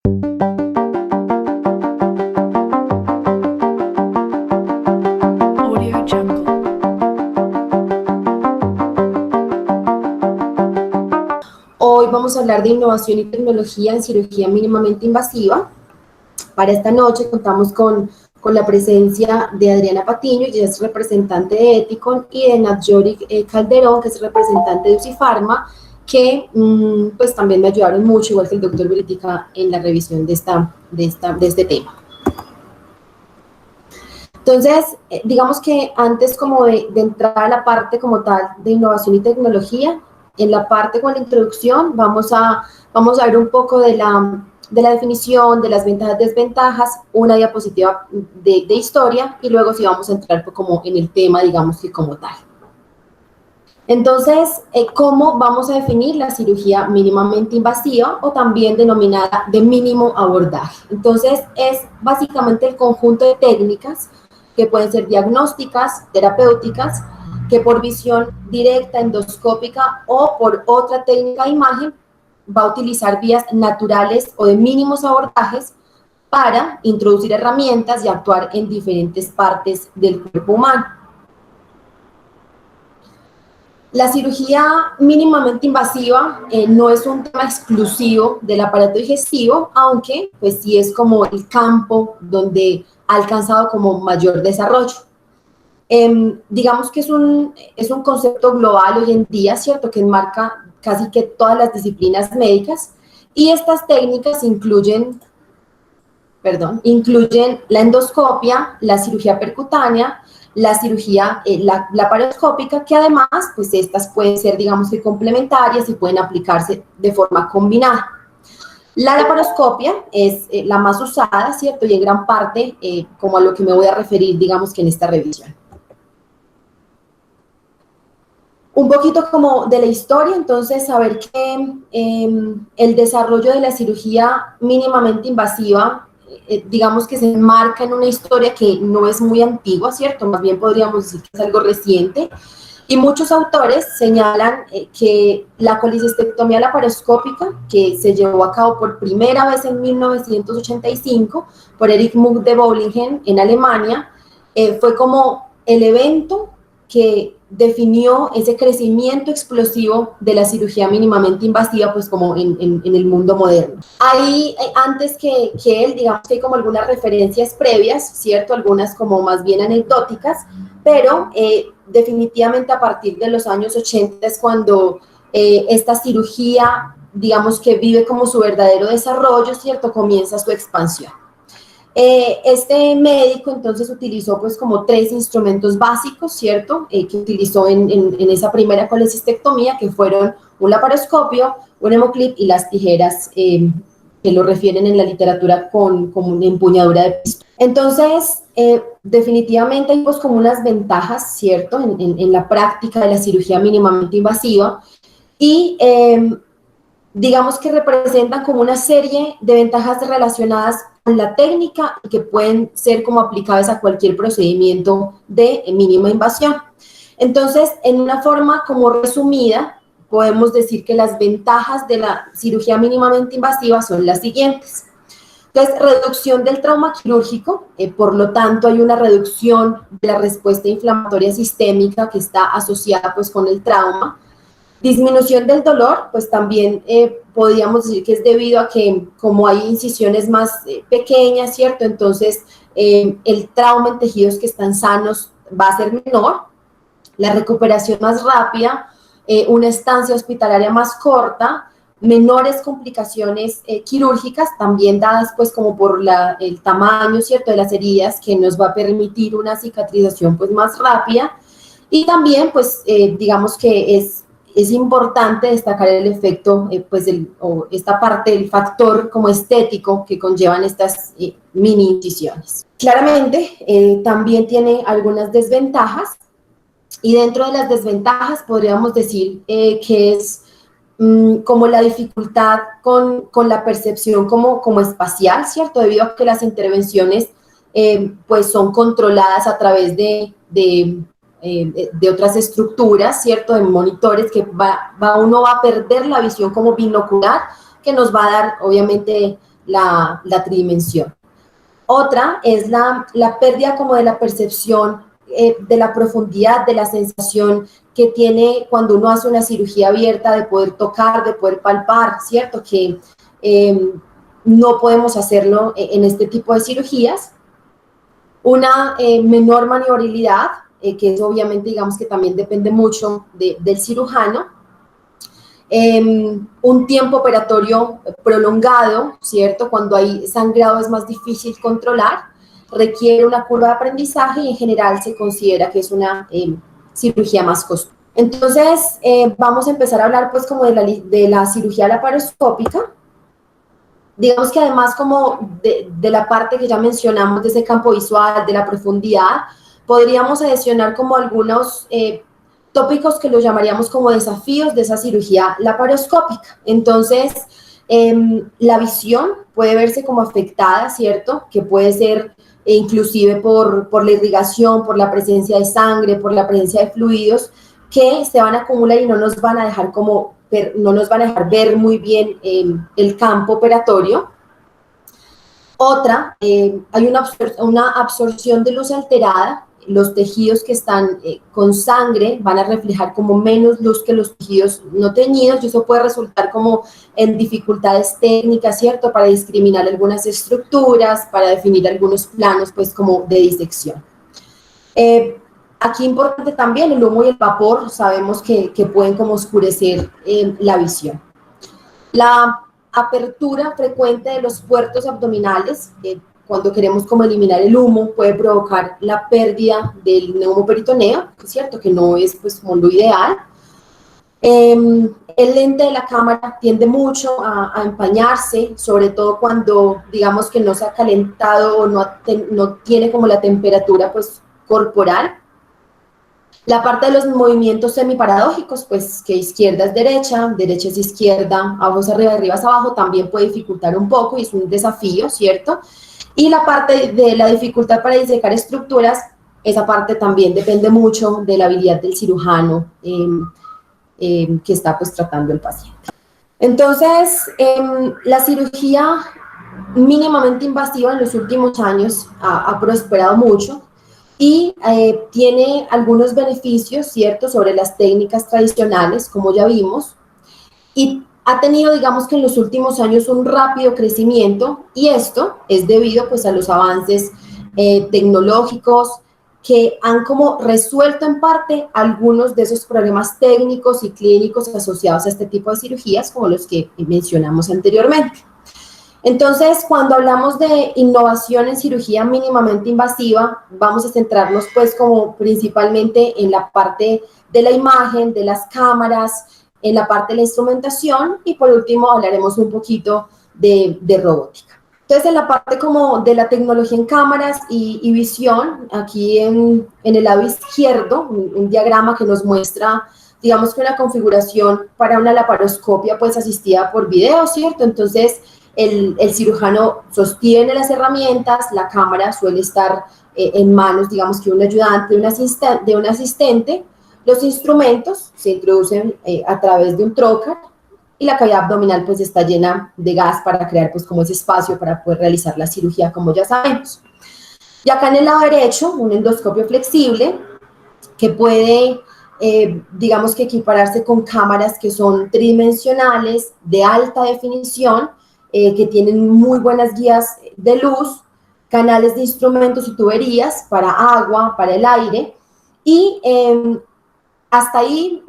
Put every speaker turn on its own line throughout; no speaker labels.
Audio Jungle.
Hoy vamos a hablar de innovación y tecnología en cirugía mínimamente invasiva. Para esta noche contamos con la presencia de Adriana Patiño, ella es representante de Ethicon, y de Natjory Calderón, que es representante de Usifarma, que pues también me ayudaron mucho, igual que el doctor Beletica, en la revisión de este tema. Entonces, digamos que antes como de entrar a la parte como tal de innovación y tecnología, en la parte con la introducción vamos a ver un poco de la definición, de las ventajas y desventajas, una diapositiva de historia, y luego sí vamos a entrar como en el tema, digamos que como tal. Entonces, ¿cómo vamos a definir la cirugía mínimamente invasiva, o también denominada de mínimo abordaje? Entonces, es básicamente el conjunto de técnicas que pueden ser diagnósticas, terapéuticas, que por visión directa, endoscópica o por otra técnica de imagen va a utilizar vías naturales o de mínimos abordajes para introducir herramientas y actuar en diferentes partes del cuerpo humano. La cirugía mínimamente invasiva no es un tema exclusivo del aparato digestivo, aunque pues sí es como el campo donde ha alcanzado como mayor desarrollo. Digamos que es un concepto global hoy en día, ¿cierto?, que enmarca casi que todas las disciplinas médicas, y estas técnicas incluyen la endoscopia, la cirugía percutánea, la cirugía laparoscópica, que además, pues estas pueden ser, digamos que complementarias y pueden aplicarse de forma combinada. La laparoscopia es la más usada, ¿cierto?, y en gran parte como a lo que me voy a referir, digamos que en esta revisión. Un poquito como de la historia, entonces, saber que el desarrollo de la cirugía mínimamente invasiva, digamos que se enmarca en una historia que no es muy antigua, ¿cierto? Más bien podríamos decir que es algo reciente, y muchos autores señalan que la colecistectomía laparoscópica, que se llevó a cabo por primera vez en 1985 por Erich Muck de Bollingen en Alemania, fue como el evento que definió ese crecimiento explosivo de la cirugía mínimamente invasiva, pues como en el mundo moderno. Ahí, antes que él, digamos que hay como algunas referencias previas, ¿cierto? Algunas como más bien anecdóticas, pero definitivamente a partir de los años 80 es cuando esta cirugía, digamos que vive como su verdadero desarrollo, ¿cierto? Comienza su expansión. Este médico entonces utilizó pues como 3 instrumentos básicos, ¿cierto?, que utilizó en esa primera colecistectomía, que fueron un laparoscopio, un hemoclip y las tijeras, que lo refieren en la literatura con una empuñadura de pistola. Entonces, definitivamente hay pues como unas ventajas, ¿cierto?, en la práctica de la cirugía mínimamente invasiva, y digamos que representan como una serie de ventajas relacionadas con la técnica y que pueden ser como aplicables a cualquier procedimiento de mínima invasión. Entonces, en una forma como resumida, podemos decir que las ventajas de la cirugía mínimamente invasiva son las siguientes. Entonces, reducción del trauma quirúrgico, por lo tanto hay una reducción de la respuesta inflamatoria sistémica que está asociada pues con el trauma. Disminución del dolor, pues también podríamos decir que es debido a que como hay incisiones más pequeñas, ¿cierto? Entonces el trauma en tejidos que están sanos va a ser menor, la recuperación más rápida, una estancia hospitalaria más corta, menores complicaciones quirúrgicas, también dadas pues como por el tamaño, ¿cierto?, de las heridas, que nos va a permitir una cicatrización pues más rápida, y también pues digamos que es importante destacar el efecto, pues o esta parte del factor como estético que conllevan estas mini incisiones. Claramente también tiene algunas desventajas, y dentro de las desventajas podríamos decir que es como la dificultad con la percepción como espacial, ¿cierto? Debido a que las intervenciones pues son controladas a través de otras estructuras, ¿cierto?, de monitores, que uno va a perder la visión como binocular, que nos va a dar, obviamente, la tridimensión. Otra es la pérdida como de la percepción de la profundidad, de la sensación que tiene cuando uno hace una cirugía abierta, de poder tocar, de poder palpar, ¿cierto? Que no podemos hacerlo en este tipo de cirugías. Una menor maniobrabilidad, que es obviamente, digamos que también depende mucho del cirujano. Un tiempo operatorio prolongado, ¿cierto? Cuando hay sangrado es más difícil controlar, requiere una curva de aprendizaje y en general se considera que es una cirugía más costosa. Entonces, vamos a empezar a hablar pues como de la cirugía laparoscópica. Digamos que además como de la parte que ya mencionamos, de ese campo visual, de la profundidad, podríamos adicionar como algunos tópicos que los llamaríamos como desafíos de esa cirugía laparoscópica. Entonces, la visión puede verse como afectada, ¿cierto? Que puede ser inclusive por la irrigación, por la presencia de sangre, por la presencia de fluidos que se van a acumular y no nos van a dejar no nos van a dejar ver muy bien el campo operatorio. Otra, hay una absorción de luz alterada. Los tejidos que están con sangre van a reflejar como menos luz que los tejidos no teñidos y eso puede resultar como en dificultades técnicas, ¿cierto? Para discriminar algunas estructuras, para definir algunos planos, pues como de disección. Aquí importante también el humo y el vapor, sabemos que pueden como oscurecer la visión. La apertura frecuente de los puertos abdominales, cuando queremos como eliminar el humo, puede provocar la pérdida del neumoperitoneo, es cierto que no es pues como lo ideal. El lente de la cámara tiende mucho a empañarse, sobre todo cuando digamos que no se ha calentado o no tiene como la temperatura pues corporal. La parte de los movimientos semiparadójicos, pues que izquierda es derecha es izquierda, abajo es arriba es abajo, también puede dificultar un poco y es un desafío, ¿cierto? Y la parte de la dificultad para disecar estructuras, esa parte también depende mucho de la habilidad del cirujano que está pues tratando el paciente. Entonces, la cirugía mínimamente invasiva en los últimos años ha prosperado mucho y tiene algunos beneficios, ¿cierto?, sobre las técnicas tradicionales, como ya vimos, y ha tenido, digamos que en los últimos años, un rápido crecimiento, y esto es debido, pues, a los avances tecnológicos que han como resuelto en parte algunos de esos problemas técnicos y clínicos asociados a este tipo de cirugías, como los que mencionamos anteriormente. Entonces, cuando hablamos de innovación en cirugía mínimamente invasiva, vamos a centrarnos pues como principalmente en la parte de la imagen, de las cámaras, en la parte de la instrumentación y por último hablaremos un poquito de robótica. Entonces, en la parte como de la tecnología en cámaras y visión, aquí en el lado izquierdo, un diagrama que nos muestra, digamos que una configuración para una laparoscopia pues asistida por video, ¿cierto? Entonces, el cirujano sostiene las herramientas, la cámara suele estar en manos, digamos que un ayudante, de un asistente, los instrumentos se introducen a través de un trocar y la cavidad abdominal pues está llena de gas para crear pues como ese espacio para poder realizar la cirugía, como ya sabemos. Y acá en el lado derecho, un endoscopio flexible que puede, digamos que equipararse con cámaras que son tridimensionales, de alta definición, que tienen muy buenas guías de luz, canales de instrumentos y tuberías para agua, para el aire, y hasta ahí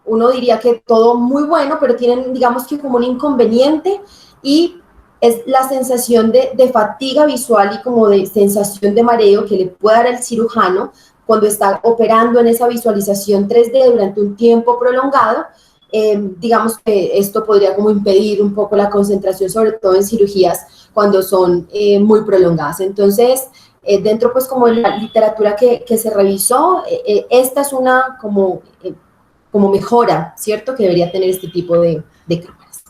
uno diría que todo muy bueno, pero tienen, digamos que como un inconveniente, y es la sensación de fatiga visual y como de sensación de mareo que le puede dar el cirujano cuando está operando en esa visualización 3D durante un tiempo prolongado. Digamos que esto podría como impedir un poco la concentración, sobre todo en cirugías cuando son muy prolongadas. Entonces, dentro pues como de la literatura que se revisó, esta es una como mejora, ¿cierto?, que debería tener este tipo de cámaras.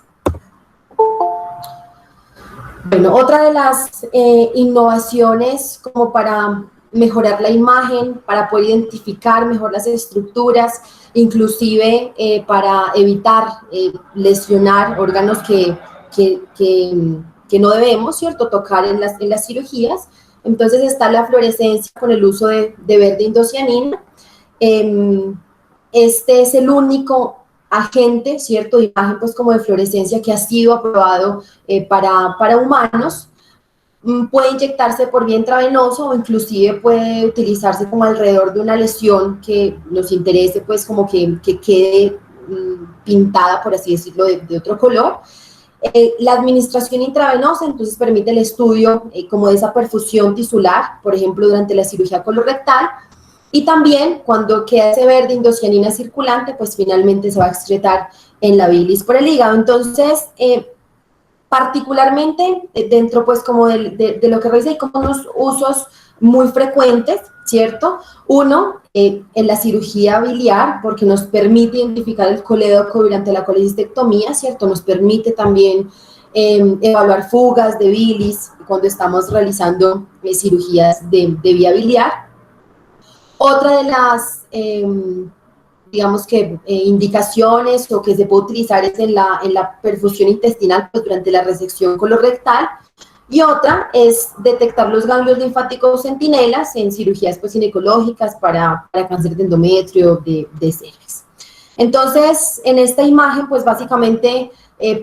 Bueno, otra de las innovaciones como para mejorar la imagen, para poder identificar mejor las estructuras, inclusive para evitar lesionar órganos que que no debemos, ¿cierto?, tocar en las cirugías. Entonces está la fluorescencia con el uso de verde indocianina. Este es el único agente, ¿cierto?, de imagen pues como de fluorescencia que ha sido aprobado para humanos. Puede inyectarse por vía intravenosa o inclusive puede utilizarse como alrededor de una lesión que nos interese, pues como que quede pintada, por así decirlo, de otro color. La administración intravenosa entonces permite el estudio como de esa perfusión tisular, por ejemplo, durante la cirugía colorectal, y también cuando queda ese verde indocianina circulante, pues finalmente se va a excretar en la bilis por el hígado. Entonces, particularmente dentro pues como de lo que revisé, hay como unos usos muy frecuentes, ¿cierto? Uno, en la cirugía biliar, porque nos permite identificar el colédoco durante la colecistectomía, ¿cierto? Nos permite también evaluar fugas de bilis cuando estamos realizando cirugías de vía biliar. Otra de las digamos que indicaciones o que se puede utilizar es en la perfusión intestinal pues, durante la resección colorectal, y otra es detectar los ganglios linfáticos centinelas en cirugías pues, ginecológicas para cáncer de endometrio, de cervix. Entonces, en esta imagen, pues básicamente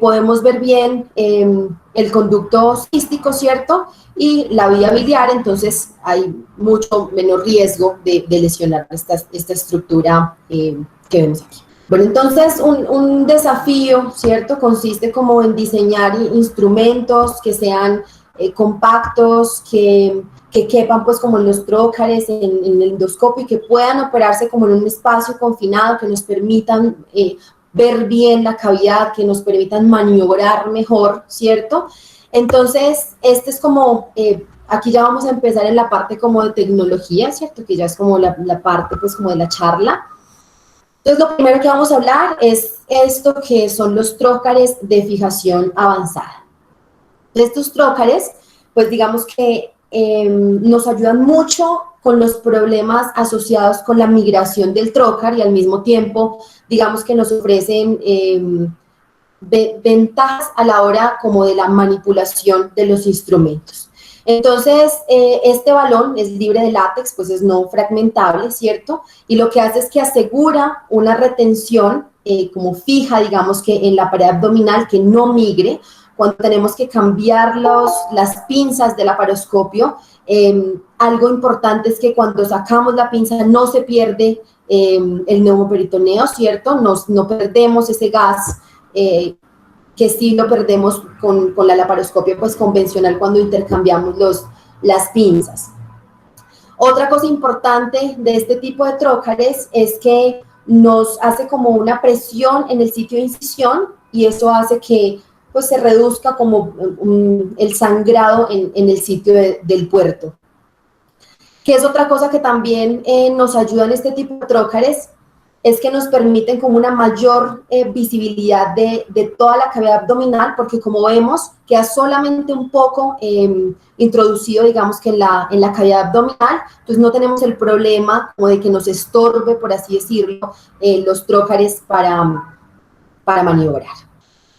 podemos ver bien el conducto cístico, ¿cierto? Y la vía biliar, entonces hay mucho menor riesgo de lesionar esta estructura que vemos aquí. Bueno, entonces un desafío, ¿cierto? Consiste como en diseñar instrumentos que sean compactos, que quepan pues como en los trócares, en el endoscopio, y que puedan operarse como en un espacio confinado, que nos permitan ver bien la cavidad, que nos permitan maniobrar mejor, ¿cierto? Entonces, este es como, aquí ya vamos a empezar en la parte como de tecnología, ¿cierto? Que ya es como la parte pues como de la charla. Entonces, lo primero que vamos a hablar es esto que son los trócares de fijación avanzada. Estos trócares, pues digamos que nos ayudan mucho con los problemas asociados con la migración del trócar y al mismo tiempo, digamos que nos ofrecen ventajas a la hora como de la manipulación de los instrumentos. Entonces, este balón es libre de látex, pues es no fragmentable, ¿cierto? Y lo que hace es que asegura una retención como fija, digamos que en la pared abdominal, que no migre. Cuando tenemos que cambiar las pinzas del laparoscopio, algo importante es que cuando sacamos la pinza no se pierde el neumoperitoneo, ¿cierto? No perdemos ese gas que sí lo perdemos con la laparoscopia pues, convencional cuando intercambiamos las pinzas. Otra cosa importante de este tipo de trócares es que nos hace como una presión en el sitio de incisión y eso hace que pues, se reduzca como el sangrado en el sitio del puerto. Que es otra cosa que también nos ayuda en este tipo de trócares, es que nos permiten como una mayor visibilidad de toda la cavidad abdominal, porque como vemos, queda solamente un poco introducido, digamos que en la cavidad abdominal, entonces no tenemos el problema como de que nos estorbe, por así decirlo, los trócares para maniobrar.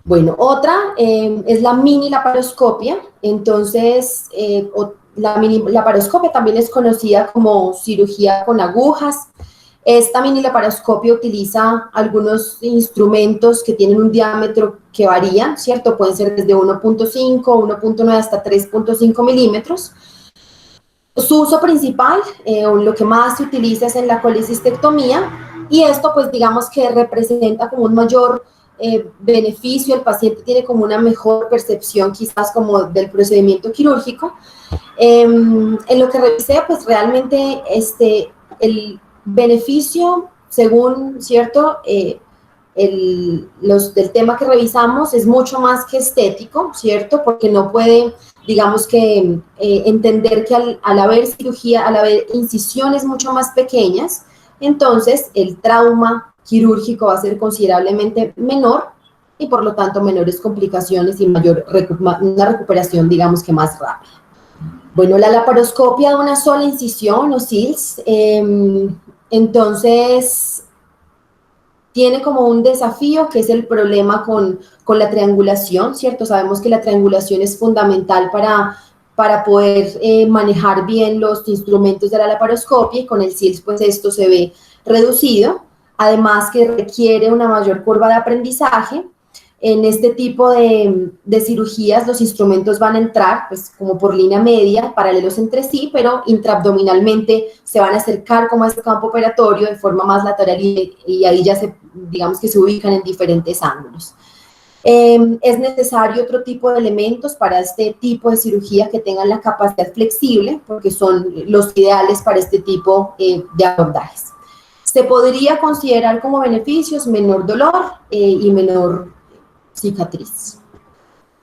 Bueno, otra es la mini laparoscopia. Entonces, la mini laparoscopia también es conocida como cirugía con agujas. Esta mini laparoscopia utiliza algunos instrumentos que tienen un diámetro que varía, ¿cierto? Pueden ser desde 1.5, 1.9 hasta 3.5 milímetros. Su uso principal, lo que más se utiliza es en la colecistectomía, y esto pues digamos que representa como un mayor beneficio, el paciente tiene como una mejor percepción quizás como del procedimiento quirúrgico. En lo que revisé, pues realmente el beneficio, según, ¿cierto?, del tema que revisamos es mucho más que estético, ¿cierto?, porque no puede, digamos que, entender que al haber cirugía, al haber incisiones mucho más pequeñas, entonces el trauma quirúrgico va a ser considerablemente menor y por lo tanto menores complicaciones y una recuperación, digamos que más rápida. Bueno, la laparoscopia de una sola incisión o SILS, entonces tiene como un desafío que es el problema con la triangulación, ¿cierto? Sabemos que la triangulación es fundamental para poder manejar bien los instrumentos de la laparoscopia, y con el SILS pues esto se ve reducido, además que requiere una mayor curva de aprendizaje. En este tipo de cirugías los instrumentos van a entrar pues como por línea media, paralelos entre sí, pero intraabdominalmente se van a acercar como a este campo operatorio de forma más lateral y ahí ya digamos que se ubican en diferentes ángulos. Es necesario otro tipo de elementos para este tipo de cirugía que tengan la capacidad flexible, porque son los ideales para este tipo de abordajes. Se podría considerar como beneficios menor dolor y menor cicatriz.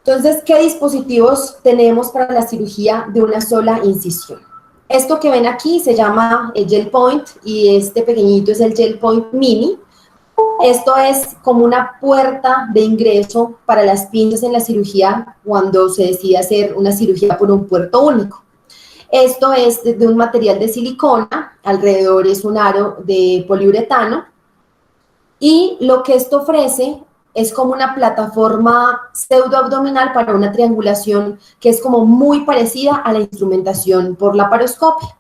Entonces, ¿qué dispositivos tenemos para la cirugía de una sola incisión? Esto que ven aquí se llama el Gel Point y este pequeñito es el Gel Point Mini. Esto es como una puerta de ingreso para las pinzas en la cirugía cuando se decide hacer una cirugía por un puerto único. Esto es de un material de silicona, alrededor es un aro de poliuretano, y lo que esto ofrece es como una plataforma pseudoabdominal para una triangulación que es como muy parecida a la instrumentación por laparoscopia.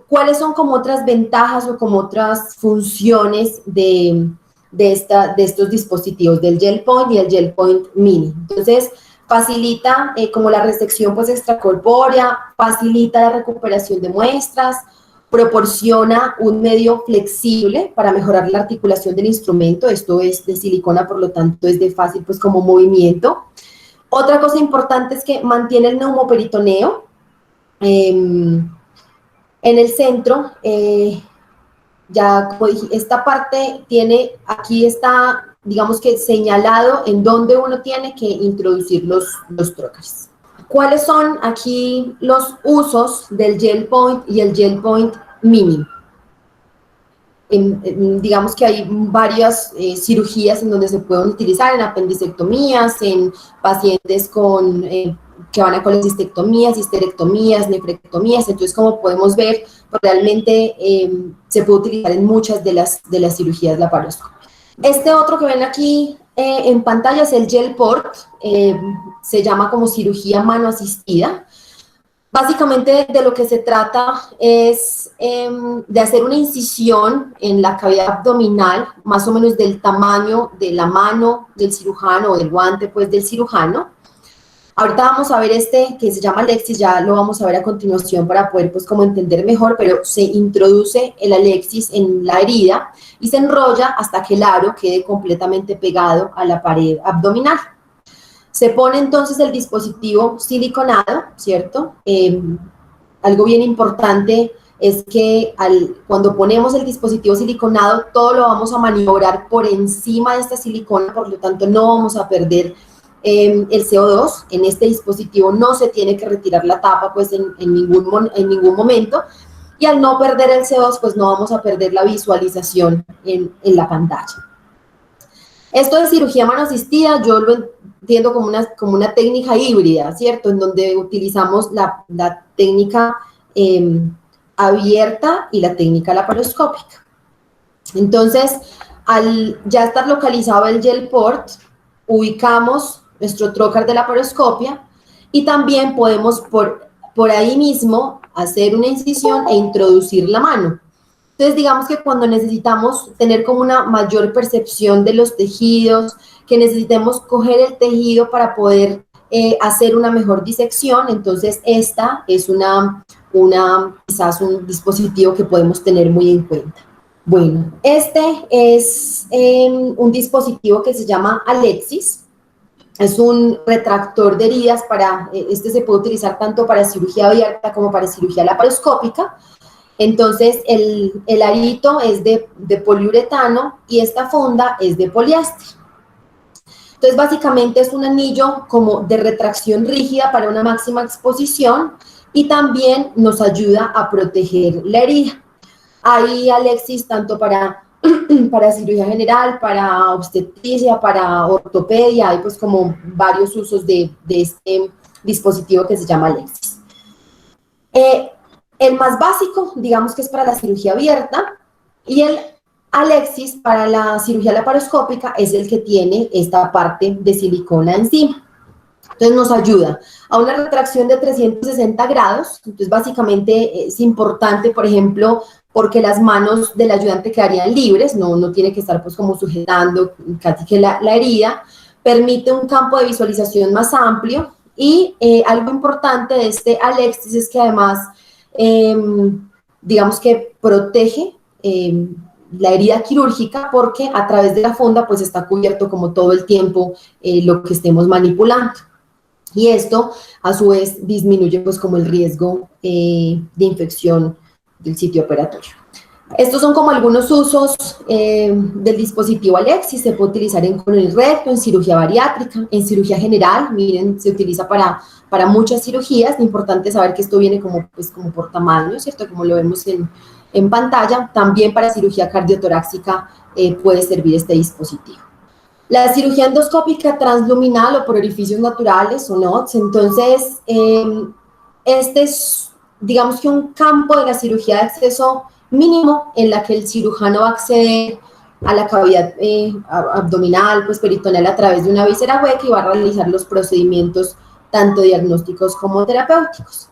¿Cuáles son como otras ventajas o como otras funciones de estos dispositivos, del Gel Point y el Gel Point Mini? Entonces, facilita como la resección pues extracorpórea, facilita la recuperación de muestras, proporciona un medio flexible para mejorar la articulación del instrumento. Esto es de silicona, por lo tanto es de fácil pues como movimiento. Otra cosa importante es que mantiene el neumoperitoneo. En el centro, ya como dije, esta parte tiene, aquí está, digamos que señalado en donde uno tiene que introducir los trocars. ¿Cuáles son aquí los usos del Gel Point y el Gel Point Mini? Digamos que hay varias cirugías en donde se pueden utilizar, en apendicectomías, en pacientes que van a colecistectomías, histerectomías, nefrectomías. Entonces, como podemos ver, realmente se puede utilizar en muchas de las cirugías laparoscópicas. Este otro que ven aquí en pantalla es el Gel Port, se llama como cirugía mano asistida. Básicamente de lo que se trata es de hacer una incisión en la cavidad abdominal, más o menos del tamaño de la mano del cirujano o del guante pues del cirujano. Ahorita vamos a ver este que se llama Alexis, ya lo vamos a ver a continuación para poder pues como entender mejor, pero se introduce el Alexis en la herida y se enrolla hasta que el aro quede completamente pegado a la pared abdominal. Se pone entonces el dispositivo siliconado, ¿cierto? Algo bien importante es que cuando ponemos el dispositivo siliconado, todo lo vamos a maniobrar por encima de esta silicona, por lo tanto no vamos a perder el CO2. En este dispositivo no se tiene que retirar la tapa pues en ningún momento, y al no perder el CO2 pues no vamos a perder la visualización en la pantalla. Esto de cirugía mano asistida yo lo entiendo como una técnica híbrida, ¿cierto? En donde utilizamos la técnica abierta y la técnica laparoscópica. Entonces, al ya estar localizado el Gel Port, ubicamos nuestro trocar de laparoscopia y también podemos por ahí mismo hacer una incisión e introducir la mano. Entonces, digamos que cuando necesitamos tener como una mayor percepción de los tejidos, que necesitemos coger el tejido para poder hacer una mejor disección, entonces esta es quizás un dispositivo que podemos tener muy en cuenta. Bueno, este es un dispositivo que se llama Alexis. Es un retractor de heridas este se puede utilizar tanto para cirugía abierta como para cirugía laparoscópica. Entonces, el arito es de poliuretano y esta funda es de poliéster. Entonces, básicamente es un anillo como de retracción rígida para una máxima exposición y también nos ayuda a proteger la herida. Hay Alexis tanto para cirugía general, para obstetricia, para ortopedia, hay pues como varios usos de este dispositivo que se llama Alexis. El más básico, digamos que es para la cirugía abierta, y el Alexis, para la cirugía laparoscópica, es el que tiene esta parte de silicona encima. Entonces nos ayuda a una retracción de 360 grados. Entonces básicamente es importante, por ejemplo, porque las manos del ayudante quedarían libres, no tiene que estar pues como sujetando casi que la herida. Permite un campo de visualización más amplio y algo importante de este Alexis es que además, digamos que protege la herida quirúrgica porque a través de la funda pues está cubierto como todo el tiempo lo que estemos manipulando. Y esto a su vez disminuye pues como el riesgo de infección del sitio operatorio. Estos son como algunos usos del dispositivo Alexis. Se puede utilizar en colon y recto, en cirugía bariátrica, en cirugía general. Miren, se utiliza para muchas cirugías. Lo importante es saber que esto viene como, pues, como por tamaño, ¿cierto? Como lo vemos en pantalla. También para cirugía cardiotorácica puede servir este dispositivo. La cirugía endoscópica transluminal o por orificios naturales o NOTS, entonces este es, digamos que un campo de la cirugía de acceso mínimo en la que el cirujano va a acceder a la cavidad abdominal, pues peritoneal a través de una víscera hueca y va a realizar los procedimientos tanto diagnósticos como terapéuticos.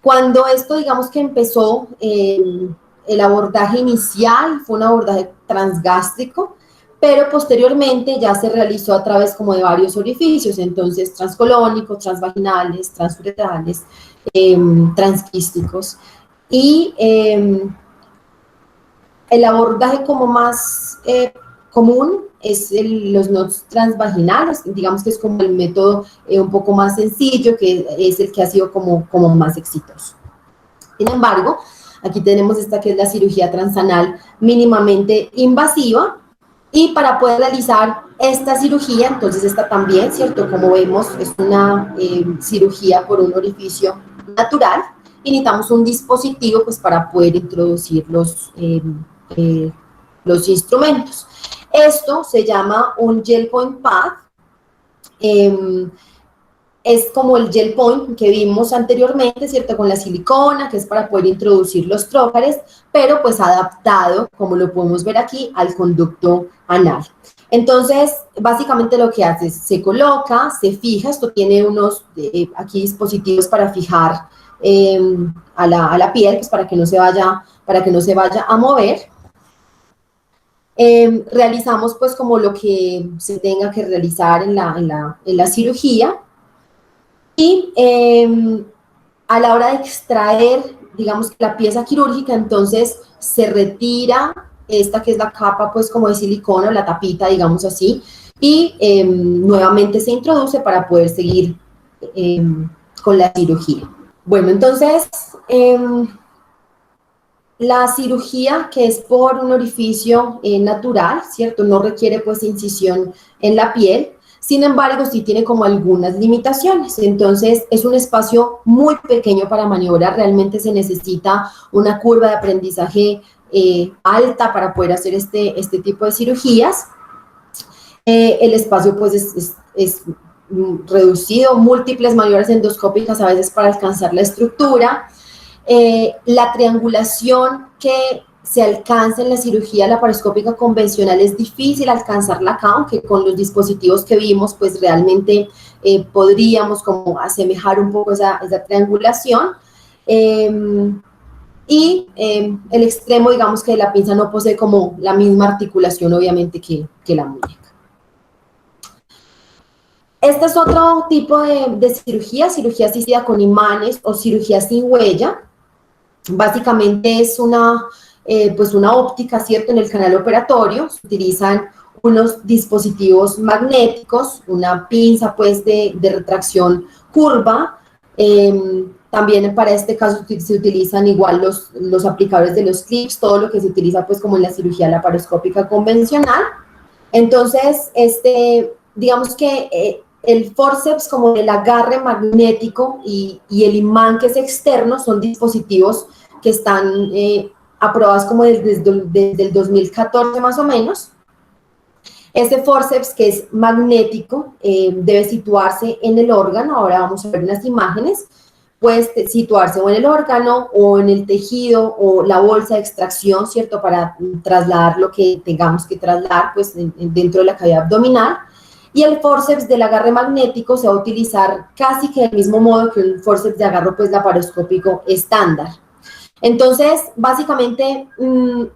Cuando esto, digamos que empezó, el abordaje inicial fue un abordaje transgástrico, pero posteriormente ya se realizó a través como de varios orificios, entonces transcolónicos, transvaginales, transuretrales, transquísticos, y el abordaje como más común es los NOTS transvaginales, digamos que es como el método un poco más sencillo, que es el que ha sido como más exitoso. Sin embargo, aquí tenemos esta que es la cirugía transanal mínimamente invasiva, y para poder realizar esta cirugía, entonces esta también, ¿cierto? Como vemos, es una cirugía por un orificio natural y necesitamos un dispositivo pues para poder introducir los instrumentos. Esto se llama un gel point pad. Es como el gel point que vimos anteriormente, ¿cierto? Con la silicona, que es para poder introducir los trócares, pero pues adaptado, como lo podemos ver aquí, al conducto anal. Entonces, básicamente lo que hace es, se coloca, se fija, esto tiene unos aquí dispositivos para fijar a la piel, pues para que no se vaya a mover. Realizamos pues como lo que se tenga que realizar en la cirugía. Y a la hora de extraer, digamos que la pieza quirúrgica, entonces se retira esta que es la capa, pues como de silicona, la tapita, digamos así, y nuevamente se introduce para poder seguir con la cirugía. Bueno, entonces, la cirugía que es por un orificio natural, ¿cierto? No requiere pues incisión en la piel. Sin embargo, sí tiene como algunas limitaciones, entonces es un espacio muy pequeño para maniobrar, realmente se necesita una curva de aprendizaje alta para poder hacer este tipo de cirugías. El espacio pues es reducido, múltiples maniobras endoscópicas a veces para alcanzar la estructura. La triangulación que se alcanza en la cirugía laparoscópica convencional es difícil alcanzarla acá, aunque con los dispositivos que vimos, pues realmente podríamos como asemejar un poco esa triangulación. El extremo, digamos que la pinza no posee como la misma articulación, obviamente, que la muñeca. Este es otro tipo de cirugía asistida con imanes o cirugía sin huella. Básicamente es pues una óptica, ¿cierto? En el canal operatorio se utilizan unos dispositivos magnéticos, una pinza pues de retracción curva. También para este caso se utilizan igual los aplicadores de los clips, todo lo que se utiliza pues como en la cirugía laparoscópica convencional. Entonces, digamos que el forceps como el agarre magnético y el imán que es externo son dispositivos que están aprobados como desde el 2014 más o menos. Ese forceps que es magnético debe situarse en el órgano, ahora vamos a ver unas imágenes, puede situarse o en el órgano o en el tejido o la bolsa de extracción, ¿cierto? Para trasladar lo que tengamos que trasladar pues, dentro de la cavidad abdominal. Y el fórceps del agarre magnético se va a utilizar casi que del mismo modo que un fórceps de agarre pues, laparoscópico estándar. Entonces, básicamente,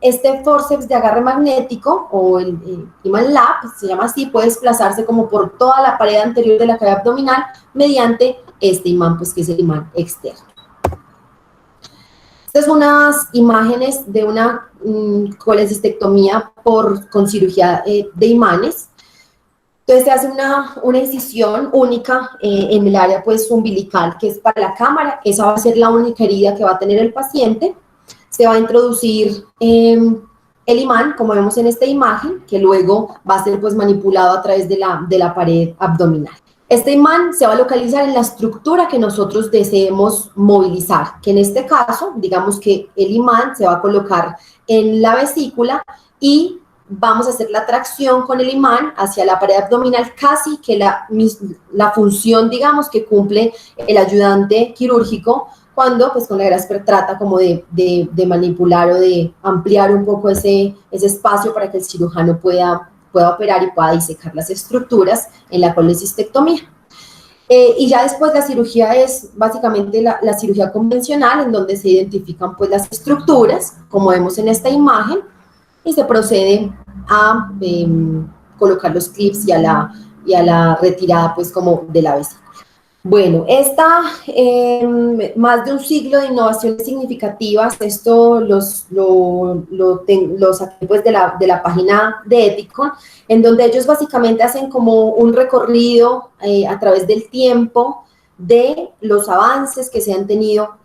este fórceps de agarre magnético o el imán lap, se llama así, puede desplazarse como por toda la pared anterior de la cavidad abdominal mediante este imán, pues que es el imán externo. Estas son unas imágenes de una colecistectomía con cirugía de imanes. Entonces se hace una incisión única en el área pues umbilical, que es para la cámara. Esa va a ser la única herida que va a tener el paciente. Se va a introducir el imán, como vemos en esta imagen, que luego va a ser pues manipulado a través de la pared abdominal. Este imán se va a localizar en la estructura que nosotros deseemos movilizar, que en este caso, digamos que el imán se va a colocar en la vesícula y vamos a hacer la tracción con el imán hacia la pared abdominal, casi que la función, digamos, que cumple el ayudante quirúrgico cuando, pues, con la Grasper trata como de manipular o de ampliar un poco ese espacio para que el cirujano pueda operar y pueda disecar las estructuras en la colecistectomía. Y ya después la cirugía es básicamente la cirugía convencional, en donde se identifican pues las estructuras, como vemos en esta imagen, y se procede a colocar los clips y a la retirada pues como de la vesícula. Bueno, más de un siglo de innovaciones significativas, esto lo saqué pues de la página de Ethicon, en donde ellos básicamente hacen como un recorrido a través del tiempo de los avances que se han tenido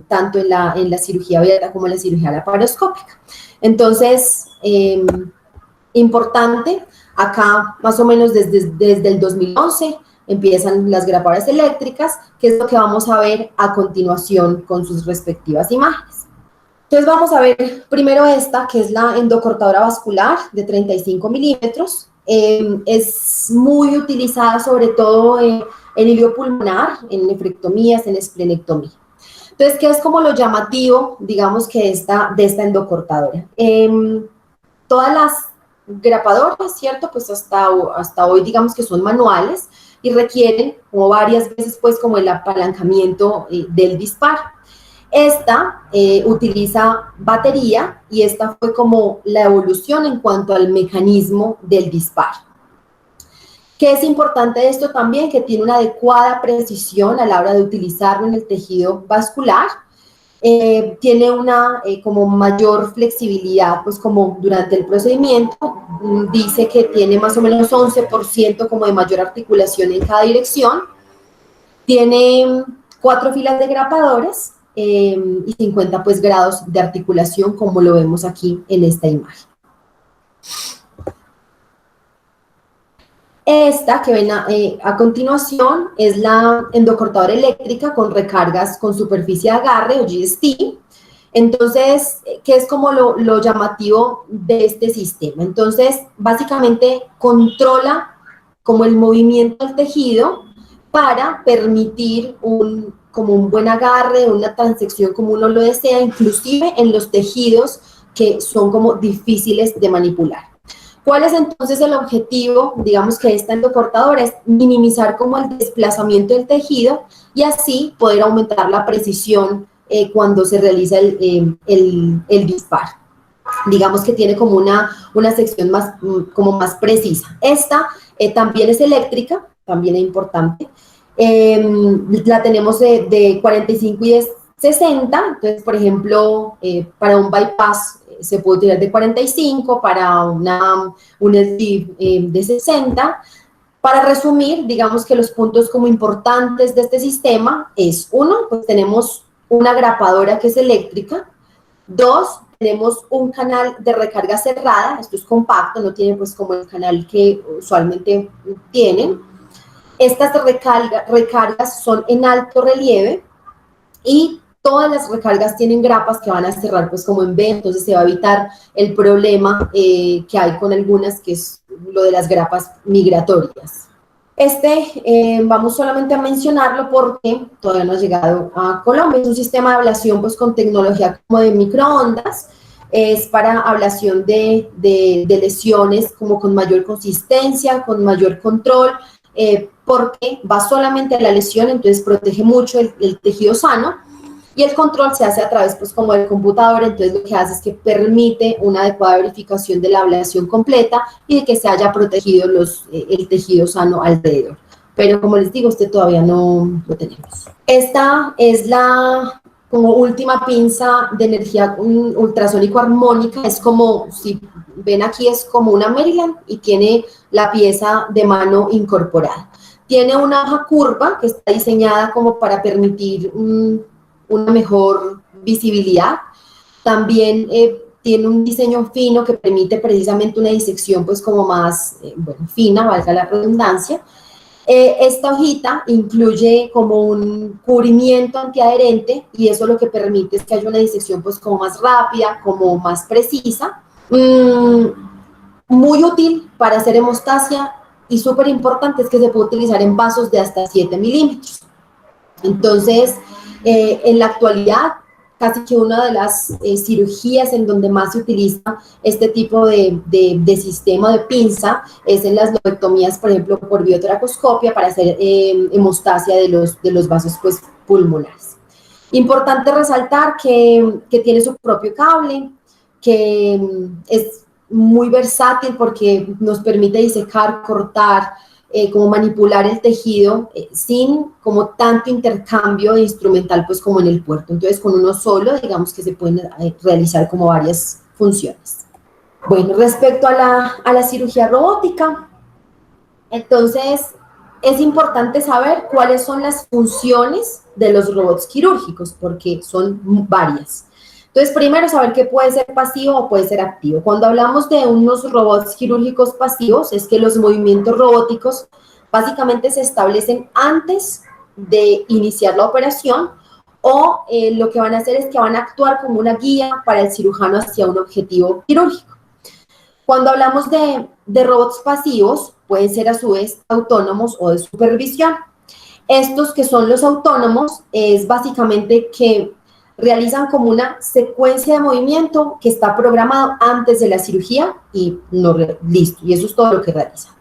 tanto en la cirugía abierta como en la cirugía laparoscópica. Entonces, importante, acá más o menos desde el 2011 empiezan las grapadoras eléctricas, que es lo que vamos a ver a continuación con sus respectivas imágenes. Entonces vamos a ver primero esta, que es la endocortadora vascular de 35 milímetros. Es muy utilizada sobre todo en iliopulmonar, en nefrectomías, en esplenectomía. Entonces, ¿qué es como lo llamativo, digamos, que de esta endocortadora? Todas las grapadoras, ¿cierto? Pues hasta hoy, digamos que son manuales y requieren como varias veces, pues, como el apalancamiento del disparo. Esta utiliza batería y esta fue como la evolución en cuanto al mecanismo del disparo. ¿Qué es importante de esto también? Que tiene una adecuada precisión a la hora de utilizarlo en el tejido vascular. Tiene una como mayor flexibilidad, pues como durante el procedimiento, dice que tiene más o menos 11% como de mayor articulación en cada dirección. Tiene 4 filas de grapadores y 50 pues grados de articulación, como lo vemos aquí en esta imagen. Esta que ven a continuación es la endocortadora eléctrica con recargas con superficie de agarre o GST. Entonces, ¿qué es como lo llamativo de este sistema? Entonces, básicamente controla como el movimiento del tejido para permitir como un buen agarre, una transección como uno lo desea, inclusive en los tejidos que son como difíciles de manipular. ¿Cuál es entonces el objetivo, digamos, que esta endocortadora? Es minimizar como el desplazamiento del tejido y así poder aumentar la precisión cuando se realiza el disparo. Digamos que tiene como una sección como más precisa. Esta también es eléctrica, también es importante. La tenemos de 45 y de 60, entonces, por ejemplo, para un bypass se puede utilizar de 45, para un sleeve de 60. Para resumir, digamos que los puntos como importantes de este sistema es, 1, pues tenemos una grapadora que es eléctrica. 2, tenemos un canal de recarga cerrada, esto es compacto, no tiene pues como el canal que usualmente tienen. Estas recargas son en alto relieve y todas las recargas tienen grapas que van a cerrar pues como en V, entonces se va a evitar el problema que hay con algunas, que es lo de las grapas migratorias. Vamos solamente a mencionarlo porque todavía no ha llegado a Colombia. Es un sistema de ablación pues con tecnología como de microondas. Es para ablación de lesiones como con mayor consistencia, con mayor control, porque va solamente a la lesión, entonces protege mucho el tejido sano. Y el control se hace a través, pues, como del computador, entonces lo que hace es que permite una adecuada verificación de la ablación completa y de que se haya protegido el tejido sano alrededor. Pero como les digo, todavía no lo tenemos. Esta es la como última pinza de energía ultrasónico armónica. Es como, si ven aquí, es como una Maryland y tiene la pieza de mano incorporada. Tiene una hoja curva que está diseñada como para permitir una mejor visibilidad. También tiene un diseño fino que permite precisamente una disección pues como más fina, valga la redundancia. Esta hojita incluye como un cubrimiento antiadherente y eso lo que permite es que haya una disección pues como más rápida, como más precisa. Muy útil para hacer hemostasia y súper importante es que se puede utilizar en vasos de hasta 7 milímetros. Entonces, en la actualidad, casi que una de las cirugías en donde más se utiliza este tipo de sistema de pinza es en las lobectomías, por ejemplo, por biotracoscopia para hacer hemostasia de los vasos pues, pulmonares. Importante resaltar que tiene su propio cable, que es muy versátil porque nos permite disecar, cortar, como manipular el tejido sin como tanto intercambio de instrumental pues como en el puerto. Entonces con uno solo digamos que se pueden realizar como varias funciones. Bueno, respecto a la cirugía robótica, entonces es importante saber cuáles son las funciones de los robots quirúrgicos porque son varias. Entonces, primero saber qué puede ser pasivo o puede ser activo. Cuando hablamos de unos robots quirúrgicos pasivos, es que los movimientos robóticos básicamente se establecen antes de iniciar la operación o lo que van a hacer es que van a actuar como una guía para el cirujano hacia un objetivo quirúrgico. Cuando hablamos de robots pasivos, pueden ser a su vez autónomos o de supervisión. Estos que son los autónomos es básicamente que realizan como una secuencia de movimiento que está programado antes de la cirugía y no listo, y eso es todo lo que realizan.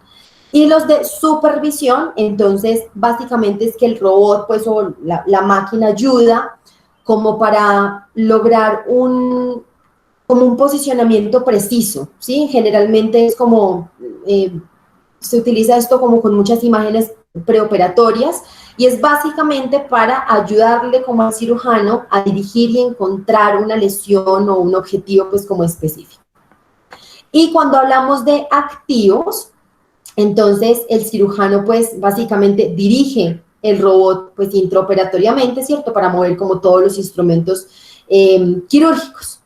Y los de supervisión, entonces básicamente es que el robot pues o la máquina ayuda como para lograr como un posicionamiento preciso, ¿sí? Generalmente es como, se utiliza esto como con muchas imágenes preoperatorias y es básicamente para ayudarle como al cirujano a dirigir y encontrar una lesión o un objetivo pues como específico. Y cuando hablamos de activos, entonces el cirujano pues básicamente dirige el robot pues intraoperatoriamente, ¿cierto? Para mover como todos los instrumentos quirúrgicos.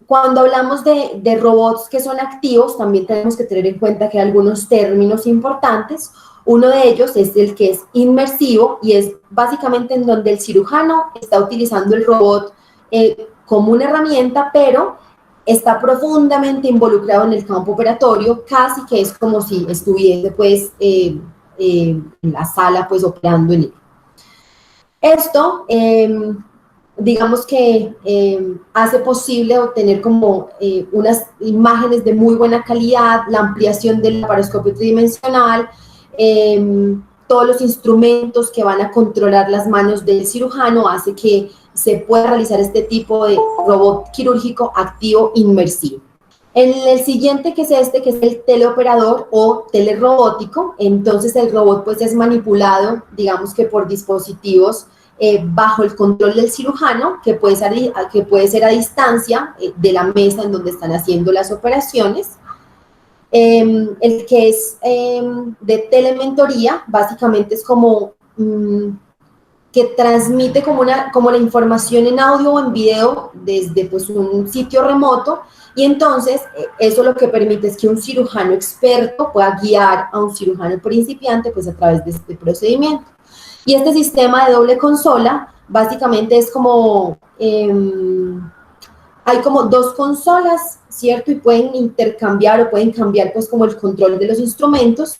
Cuando hablamos de robots que son activos, también tenemos que tener en cuenta que hay algunos términos importantes. Uno de ellos es el que es inmersivo y es básicamente en donde el cirujano está utilizando el robot como una herramienta, pero está profundamente involucrado en el campo operatorio, casi que es como si estuviese pues en la sala pues operando en él. Esto digamos que hace posible obtener como unas imágenes de muy buena calidad, la ampliación del laparoscopio tridimensional, todos los instrumentos que van a controlar las manos del cirujano hace que se pueda realizar este tipo de robot quirúrgico activo inmersivo. En el siguiente, que es que es el teleoperador o telerobótico, entonces el robot pues es manipulado, digamos que por dispositivos bajo el control del cirujano, que puede ser a distancia de la mesa en donde están haciendo las operaciones. El que es de telementoría, básicamente es como que transmite como la información en audio o en video desde pues, un sitio remoto, y entonces eso lo que permite es que un cirujano experto pueda guiar a un cirujano principiante pues, a través de este procedimiento. Y este sistema de doble consola básicamente es como, hay como dos consolas, ¿cierto? Y pueden intercambiar o pueden cambiar pues como el control de los instrumentos,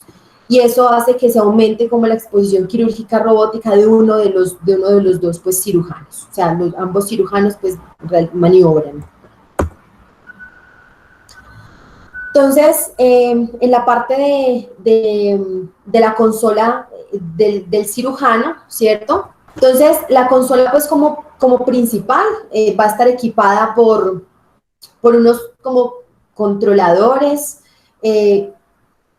y eso hace que se aumente como la exposición quirúrgica robótica de uno de los dos pues cirujanos, o sea, ambos cirujanos pues maniobran. Entonces, en la parte de la consola del cirujano, ¿cierto? Entonces, la consola pues como principal va a estar equipada por unos como controladores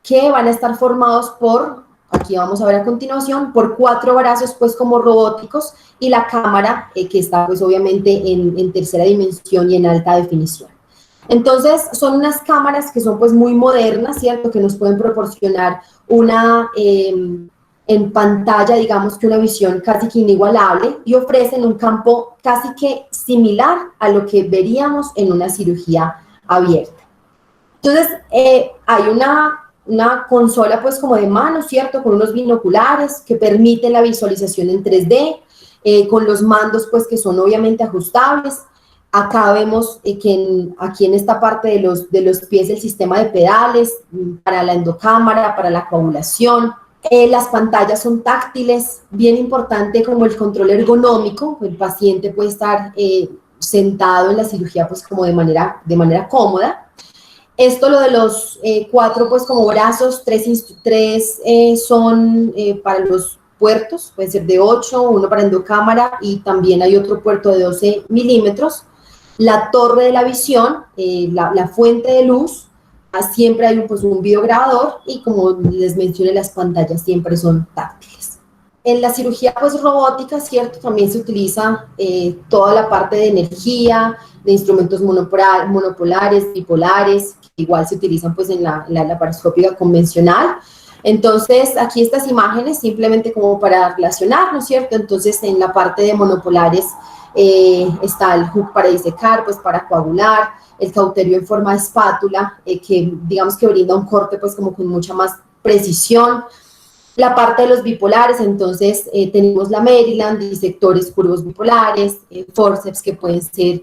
que van a estar formados por, aquí vamos a ver a continuación, por 4 brazos pues como robóticos y la cámara que está pues obviamente en tercera dimensión y en alta definición. Entonces, son unas cámaras que son pues muy modernas, ¿cierto? Que nos pueden proporcionar una, en pantalla, digamos que una visión casi que inigualable y ofrecen un campo casi que similar a lo que veríamos en una cirugía abierta. Entonces, hay una consola pues como de mano, ¿cierto? Con unos binoculares que permiten la visualización en 3D, con los mandos pues que son obviamente ajustables. Acá vemos que aquí en esta parte de los pies el sistema de pedales para la endocámara, para la coagulación. Las pantallas son táctiles, bien importante como el control ergonómico, el paciente puede estar sentado en la cirugía pues como de manera cómoda. Esto lo de los 4 pues como brazos, 3 son para los puertos, puede ser de 8, uno para endocámara y también hay otro puerto de 12 milímetros. La torre de la visión, la fuente de luz, siempre hay pues un videograbador y como les mencioné las pantallas siempre son táctiles. En la cirugía pues robótica, ¿cierto? También se utiliza toda la parte de energía, de instrumentos monopolares, bipolares, que igual se utilizan pues en la laparoscópica convencional. Entonces, aquí estas imágenes simplemente como para relacionar, ¿no es cierto? Entonces, en la parte de monopolares está el hook para disecar, pues para coagular, el cauterio en forma de espátula, que digamos que brinda un corte pues como con mucha más precisión. La parte de los bipolares, entonces tenemos la Maryland, disectores curvos bipolares, forceps que pueden ser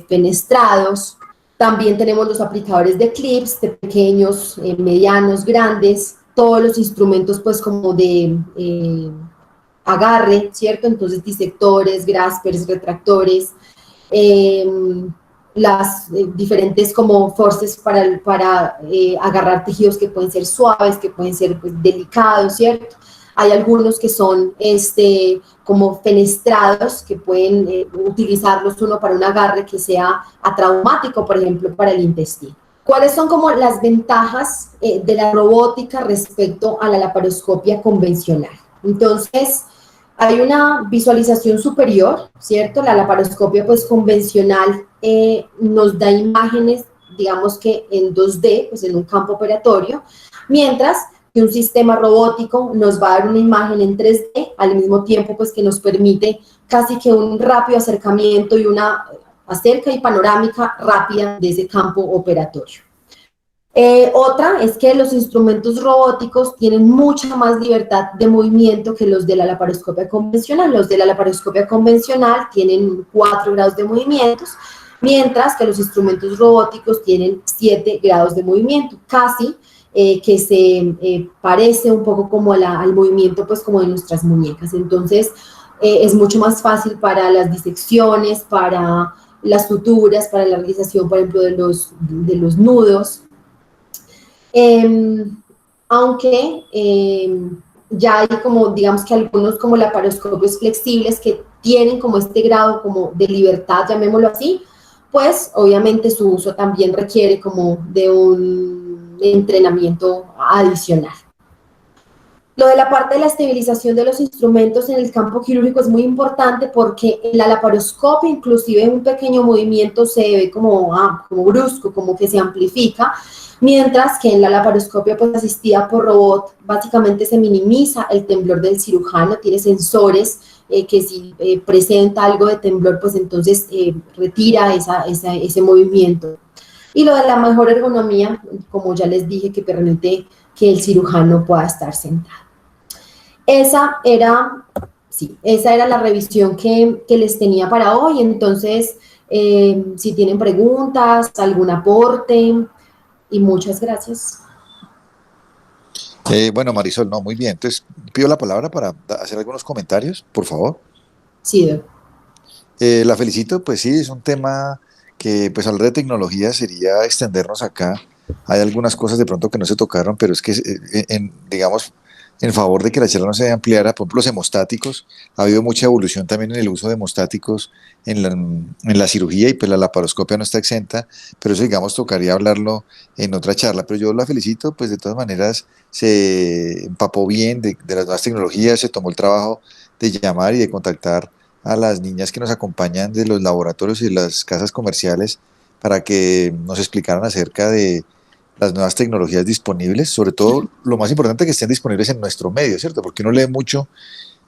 fenestrados. También tenemos los aplicadores de clips, de pequeños, medianos, grandes, todos los instrumentos pues como de agarre, ¿cierto? Entonces disectores, graspers, retractores, las diferentes como forces para agarrar tejidos que pueden ser suaves, que pueden ser pues, delicados, ¿cierto? Hay algunos que son como fenestrados, que pueden utilizarlos uno para un agarre que sea atraumático, por ejemplo, para el intestino. ¿Cuáles son como las ventajas de la robótica respecto a la laparoscopia convencional? Entonces, hay una visualización superior, ¿cierto? La laparoscopia pues convencional nos da imágenes, digamos que en 2D, pues en un campo operatorio, mientras que un sistema robótico nos va a dar una imagen en 3D, al mismo tiempo pues que nos permite casi que un rápido acercamiento y una acerca y panorámica rápida de ese campo operatorio. Otra es que los instrumentos robóticos tienen mucha más libertad de movimiento que los de la laparoscopia convencional. Los de la laparoscopia convencional tienen 4 grados de movimientos, mientras que los instrumentos robóticos tienen 7 grados de movimiento, casi que se parece un poco como al movimiento pues como de nuestras muñecas. Entonces es mucho más fácil para las disecciones, para las suturas, para la realización, por ejemplo, de los nudos. Aunque ya hay como, digamos que algunos como laparoscopios flexibles que tienen como este grado como de libertad, llamémoslo así, pues obviamente su uso también requiere como de un entrenamiento adicional. Lo de la parte de la estabilización de los instrumentos en el campo quirúrgico es muy importante porque en la laparoscopia inclusive un pequeño movimiento se ve como brusco, como que se amplifica, mientras que en la laparoscopia pues, asistida por robot básicamente se minimiza el temblor del cirujano, tiene sensores que si presenta algo de temblor pues entonces retira ese movimiento. Y lo de la mejor ergonomía, como ya les dije, que permite que el cirujano pueda estar sentado. Esa era la revisión que les tenía para hoy. Entonces, si tienen preguntas, algún aporte, y muchas gracias.
Bueno, Marisol, no, muy bien. Entonces, pido la palabra para hacer algunos comentarios, por favor.
Sí, doc.
La felicito, pues sí, es un tema que, pues hablar de tecnología sería extendernos acá. Hay algunas cosas de pronto que no se tocaron, pero es que, digamos, en favor de que la charla no se ampliara, por ejemplo, los hemostáticos, ha habido mucha evolución también en el uso de hemostáticos en la cirugía y pues la laparoscopia no está exenta, pero eso, digamos, tocaría hablarlo en otra charla. Pero yo la felicito, pues de todas maneras se empapó bien de las nuevas tecnologías, se tomó el trabajo de llamar y de contactar a las niñas que nos acompañan de los laboratorios y las casas comerciales para que nos explicaran acerca de las nuevas tecnologías disponibles, sobre todo lo más importante que estén disponibles en nuestro medio, ¿cierto? Porque uno lee mucho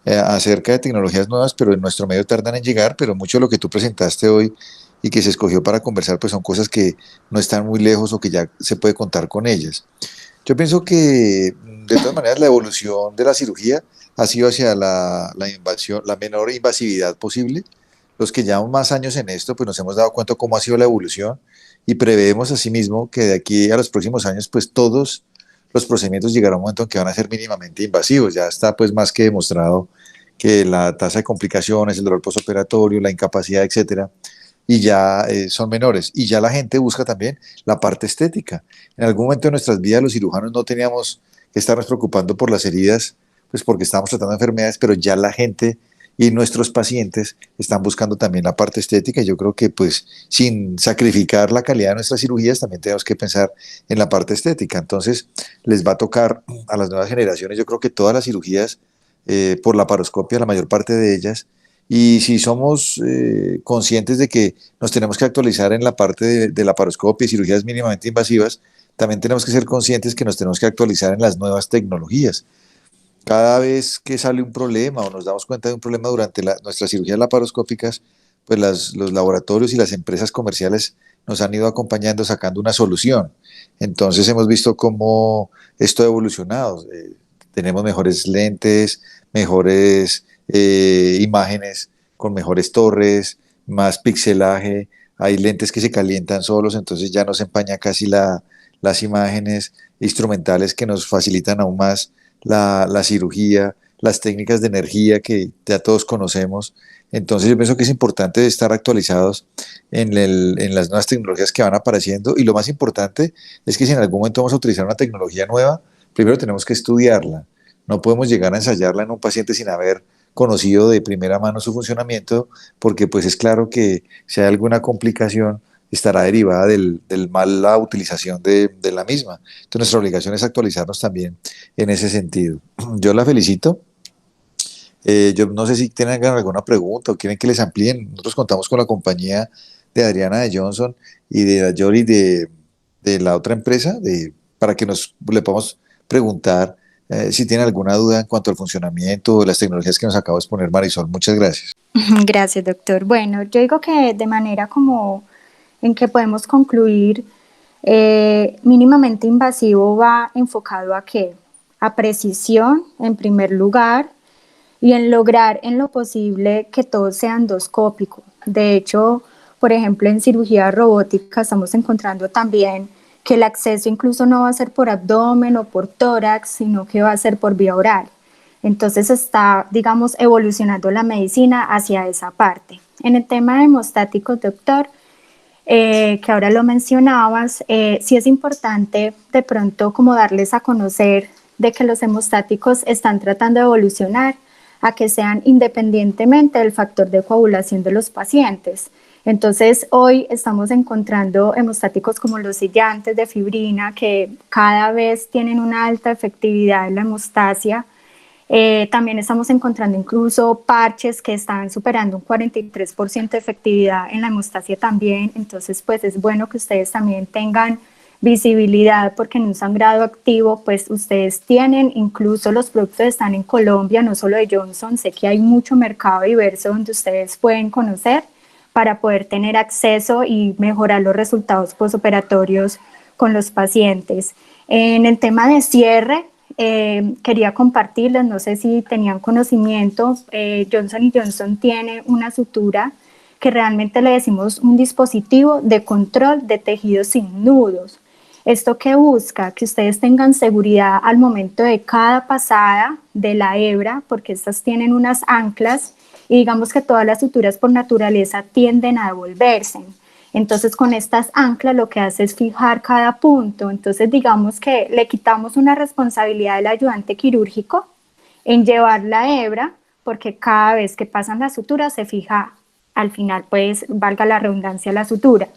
acerca de tecnologías nuevas, pero en nuestro medio tardan en llegar, pero mucho de lo que tú presentaste hoy y que se escogió para conversar, pues son cosas que no están muy lejos o que ya se puede contar con ellas. Yo pienso que de todas maneras la evolución de la cirugía ha sido hacia la invasión, la menor invasividad posible. Los que llevamos más años en esto, pues nos hemos dado cuenta cómo ha sido la evolución y preveemos asimismo que de aquí a los próximos años, pues todos los procedimientos llegará a un momento en que van a ser mínimamente invasivos. Ya está pues más que demostrado que la tasa de complicaciones, el dolor postoperatorio, la incapacidad, etcétera, y ya son menores. Y ya la gente busca también la parte estética. En algún momento de nuestras vidas los cirujanos no teníamos que estarnos preocupando por las heridas, pues porque estábamos tratando enfermedades, pero ya la gente y nuestros pacientes están buscando también la parte estética. Y yo creo que pues sin sacrificar la calidad de nuestras cirugías, también tenemos que pensar en la parte estética. Entonces les va a tocar a las nuevas generaciones, yo creo que todas las cirugías por la paroscopia, la mayor parte de ellas, y si somos conscientes de que nos tenemos que actualizar en la parte de la paroscopia y cirugías mínimamente invasivas, también tenemos que ser conscientes que nos tenemos que actualizar en las nuevas tecnologías. Cada vez que sale un problema o nos damos cuenta de un problema durante nuestras cirugías laparoscópicas, pues los laboratorios y las empresas comerciales nos han ido acompañando sacando una solución. Entonces hemos visto cómo esto ha evolucionado. Tenemos mejores lentes, mejores imágenes con mejores torres, más pixelaje, hay lentes que se calientan solos, entonces ya no se empaña casi las imágenes, instrumentales que nos facilitan aún más la cirugía, las técnicas de energía que ya todos conocemos. Entonces yo pienso que es importante estar actualizados en las nuevas tecnologías que van apareciendo y lo más importante es que si en algún momento vamos a utilizar una tecnología nueva, primero tenemos que estudiarla. No podemos llegar a ensayarla en un paciente sin haber conocido de primera mano su funcionamiento, porque pues es claro que si hay alguna complicación estará derivada del mala utilización de la misma. Entonces nuestra obligación es actualizarnos también en ese sentido. Yo la felicito. Yo no sé si tienen alguna pregunta o quieren que les amplíen. Nosotros contamos con la compañía de Adriana de Johnson y de la Yori de la otra empresa para que le podamos preguntar si tienen alguna duda en cuanto al funcionamiento de las tecnologías que nos acaba de exponer Marisol. Muchas gracias.
Gracias, doctor. Bueno, yo digo que de manera como en que podemos concluir, mínimamente invasivo va enfocado a qué? A precisión, en primer lugar, y en lograr en lo posible que todo sea endoscópico. De hecho, por ejemplo, en cirugía robótica estamos encontrando también que el acceso incluso no va a ser por abdomen o por tórax, sino que va a ser por vía oral. Entonces está, digamos, evolucionando la medicina hacia esa parte. En el tema de hemostáticos, doctor, que ahora lo mencionabas, sí es importante de pronto como darles a conocer de que los hemostáticos están tratando de evolucionar a que sean independientemente del factor de coagulación de los pacientes. Entonces, hoy estamos encontrando hemostáticos como los sillantes de fibrina que cada vez tienen una alta efectividad en la hemostasia. También estamos encontrando incluso parches que están superando un 43% de efectividad en la hemostasia también. Entonces, pues es bueno que ustedes también tengan visibilidad porque en un sangrado activo, pues ustedes tienen, incluso los productos están en Colombia, no solo de Johnson, sé que hay mucho mercado diverso donde ustedes pueden conocer para poder tener acceso y mejorar los resultados postoperatorios con los pacientes. En el tema de cierre, quería compartirles, no sé si tenían conocimiento, Johnson Johnson tiene una sutura que realmente le decimos un dispositivo de control de tejidos sin nudos. ¿Esto qué busca? Que ustedes tengan seguridad al momento de cada pasada de la hebra, porque estas tienen unas anclas y digamos que todas las suturas por naturaleza tienden a devolverse. Entonces con estas anclas lo que hace es fijar cada punto. Entonces digamos que le quitamos una responsabilidad del ayudante quirúrgico en llevar la hebra, porque cada vez que pasan las suturas se fija al final, pues valga la redundancia, la sutura.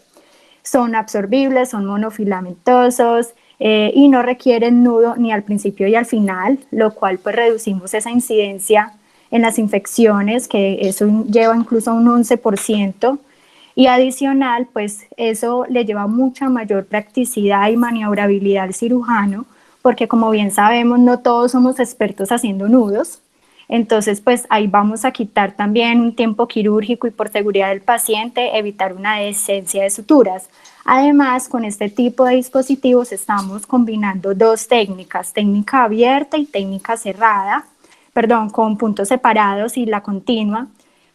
Son absorbibles, son monofilamentosos y no requieren nudo ni al principio y al final, lo cual pues reducimos esa incidencia en las infecciones, que eso lleva incluso a un 11%, y adicional, pues eso le lleva mucha mayor practicidad y maniobrabilidad al cirujano, porque como bien sabemos, no todos somos expertos haciendo nudos. Entonces, pues ahí vamos a quitar también un tiempo quirúrgico y por seguridad del paciente evitar una descencia de suturas. Además, con este tipo de dispositivos estamos combinando dos técnicas, técnica abierta y técnica cerrada, perdón, con puntos separados y la continua,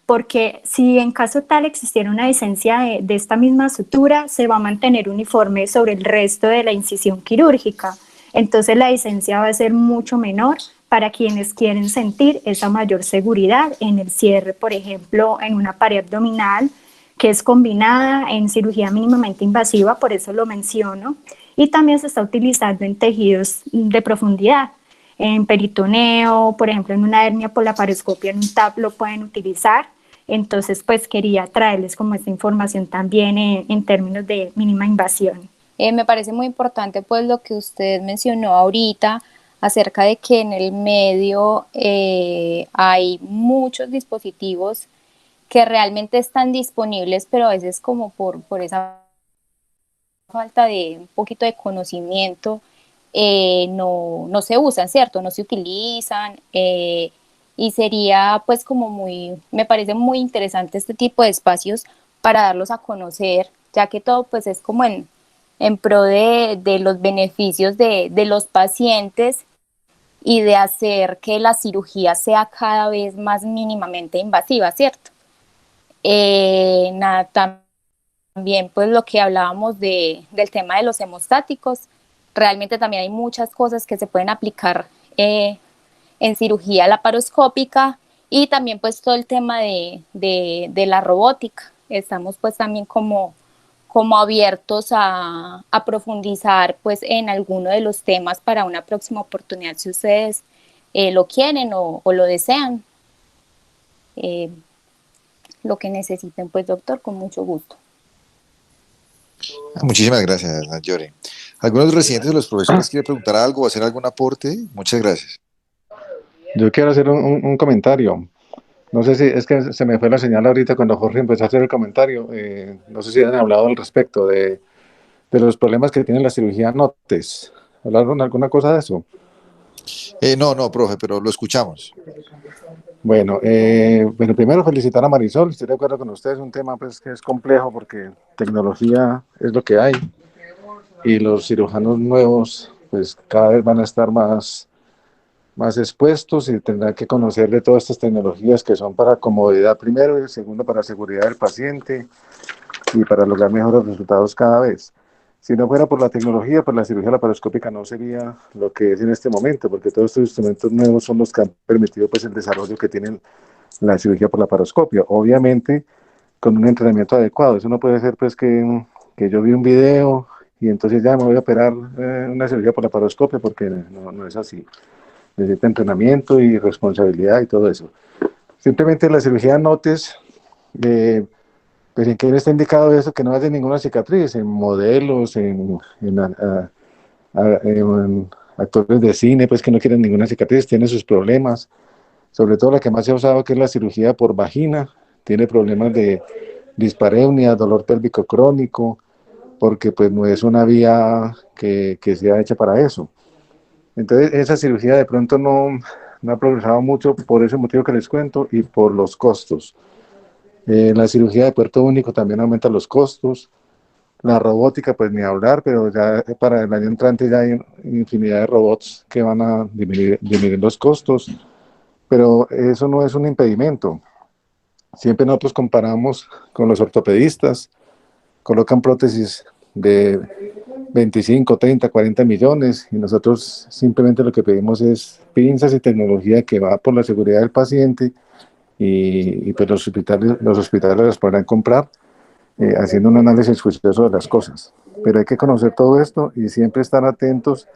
porque si en caso tal existiera una descencia de esta misma sutura, se va a mantener uniforme sobre el resto de la incisión quirúrgica. Entonces la descencia va a ser mucho menor para quienes quieren sentir esa mayor seguridad en el cierre, por ejemplo, en una pared abdominal que es combinada en cirugía mínimamente invasiva, por eso lo menciono, y también se está utilizando en tejidos de profundidad, en peritoneo, por ejemplo, en una hernia por laparoscopia, en un TAP lo pueden utilizar. Entonces, pues quería traerles como esta información también en términos de mínima invasión.
Me parece muy importante pues lo que usted mencionó ahorita acerca de que en el medio hay muchos dispositivos que realmente están disponibles, pero a veces como por esa falta de un poquito de conocimiento no se usan, ¿cierto? No se utilizan y sería pues como me parece muy interesante este tipo de espacios para darlos a conocer, ya que todo pues es como en pro de los beneficios de los pacientes y de hacer que la cirugía sea cada vez más mínimamente invasiva, ¿cierto? También pues lo que hablábamos del tema de los hemostáticos, realmente también hay muchas cosas que se pueden aplicar en cirugía laparoscópica y también pues todo el tema de la robótica. Estamos pues también como abiertos a profundizar pues en alguno de los temas para una próxima oportunidad si ustedes lo quieren o lo desean. Lo que necesiten pues doctor, con mucho gusto.
Muchísimas gracias, Yore. ¿Algunos residentes o los profesores quieren preguntar algo o hacer algún aporte? Muchas gracias.
Yo quiero hacer un comentario. No sé si es que se me fue la señal ahorita cuando Jorge empezó a hacer el comentario. No sé si han hablado al respecto de los problemas que tiene la cirugía NOTES. ¿Hablaron alguna cosa de eso?
No, profe, pero lo escuchamos.
Bueno, primero felicitar a Marisol. Estoy de acuerdo con ustedes. Es un tema pues, que es complejo porque tecnología es lo que hay. Y los cirujanos nuevos pues cada vez van a estar más expuestos y tendrán que conocer de todas estas tecnologías que son para comodidad primero y segundo para seguridad del paciente y para lograr mejores resultados cada vez. Si no fuera por la tecnología, pues la cirugía laparoscópica no sería lo que es en este momento, porque todos estos instrumentos nuevos son los que han permitido pues el desarrollo que tienen la cirugía por laparoscopia. Obviamente con un entrenamiento adecuado. Eso no puede ser pues que yo vi un video y entonces ya me voy a operar una cirugía por laparoscopia, porque no es así. Necesita entrenamiento y responsabilidad y todo eso. Simplemente la cirugía NOTES, pues en qué está indicado eso, que no hace ninguna cicatriz, en modelos, en actores de cine, pues que no quieren ninguna cicatriz, tienen sus problemas, sobre todo la que más se ha usado, que es la cirugía por vagina, tiene problemas de dispareunia, dolor pélvico crónico, porque pues no es una vía que sea hecha para eso. Entonces esa cirugía de pronto no ha progresado mucho por ese motivo que les cuento y por los costos. La cirugía de puerto único también aumenta los costos. La robótica, pues ni hablar, pero ya para el año entrante ya hay infinidad de robots que van a disminuir los costos. Pero eso no es un impedimento. Siempre nosotros comparamos con los ortopedistas, colocan prótesis de 25, 30, 40 millones y nosotros simplemente lo que pedimos es pinzas y tecnología que va por la seguridad del paciente y pues los hospitales las podrán comprar haciendo un análisis juicioso de las cosas. Pero hay que conocer todo esto y siempre estar atentos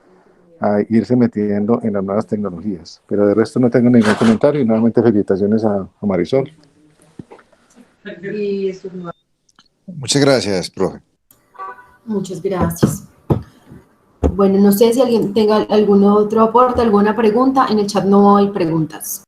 a irse metiendo en las nuevas tecnologías. Pero de resto no tengo ningún comentario y nuevamente felicitaciones a Marisol.
Muchas gracias, profe.
Muchas gracias. Bueno, no sé si alguien tenga algún otro aporte, alguna pregunta. En el chat no hay preguntas.